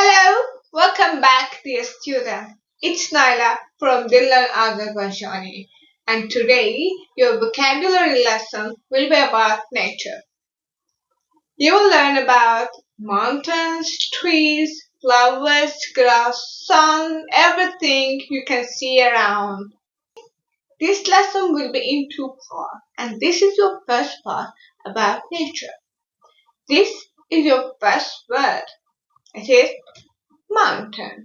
Hello, welcome back dear student. It's Naila from Azerbaijani, and today your vocabulary lesson will be about nature. You will learn about mountains, trees, flowers, grass, sun, everything you can see around. This lesson will be in two parts, and this is your first part about nature. This is your first word. It is mountain.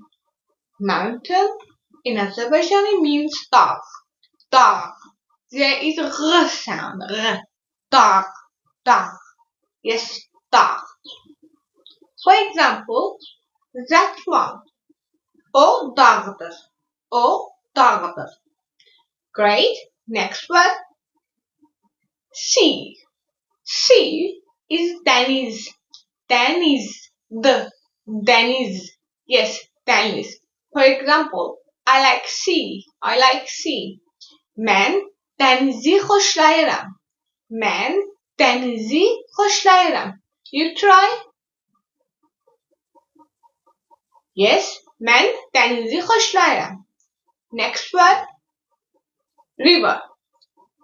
Mountain in Azerbaijani means dağ. Dağ. There is a r sound. R. Dağ. Dağ. Yes, dağ. For example, that one. O dağdır. O dağdır. Great. Next word. Sea. Sea is deniz. Deniz. Deniz. Yes, deniz. For example, I like sea. I like sea. من denizi xoşlayıram. من denizi xoşlayıram. You try? Yes, mən denizi xoşlayıram. Next word, river.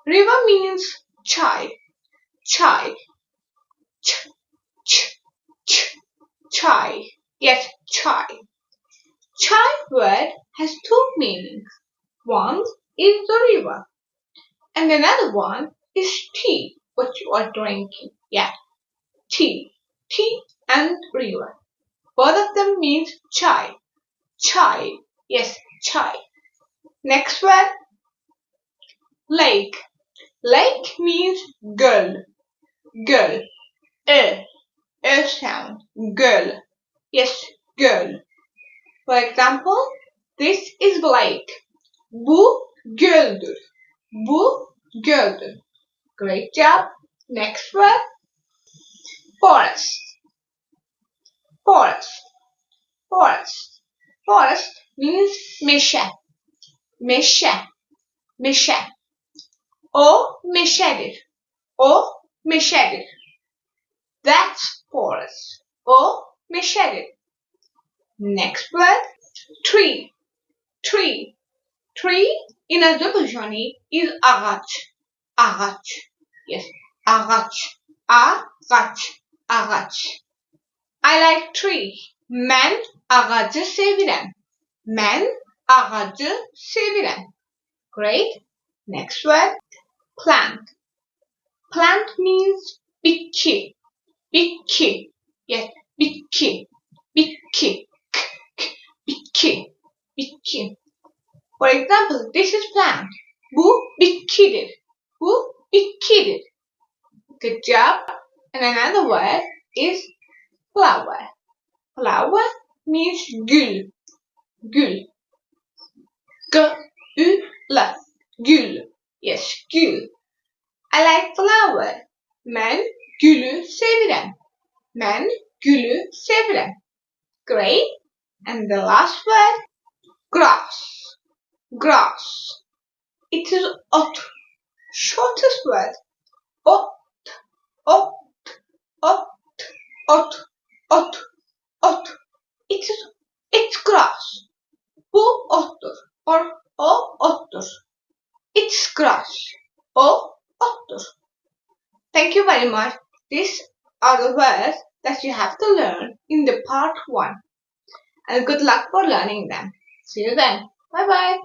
River means çay. Çay. Çay. Yes, çay. Chai word has two meanings. One is the river, and another one is tea, what you are drinking. Yeah, tea. Tea and river. Both of them means chai. Chai. Yes, chai. Next word, lake. Lake means göl. Göl. E sound. Göl. Yes, göl. For example, this is lake. Bu göldür. Bu göldür. Great job. Next word. Forest. Forest. Forest. Forest means meşe. Meşe. Meşe. O meşedir. O meşedir. That's forest. O meşedir. Next word, tree. Tree. Tree in Azerbaijani is ağaç. Ağaç. Yes, ağaç. Ağaç. Ağaç. I like tree. Mən ağacı sevirəm. Mən ağacı sevirəm. Great. Next word, plant. Plant means bitki. Bitki. Yes, bitki. Bitki. Bitki. Bitki. For example, this is plant. Bu bitkidir. Bu bitkidir. Good job. And another word is flower. Flower means gül. Gül. G-ü-l. Gül. Yes, gül. I like flower. Mən gülü sevirəm. Mən gülü sevirəm. Great. And the last word, grass. Grass. It is ot. Shortest word. Ot. Ot. Ot. Ot. Ot. Ot. It's grass. Bu ottur. Or o ottur. It's grass. O ottur. Thank you very much. These are the words that you have to learn in the part 1. And good luck for learning them. See you then. Bye bye.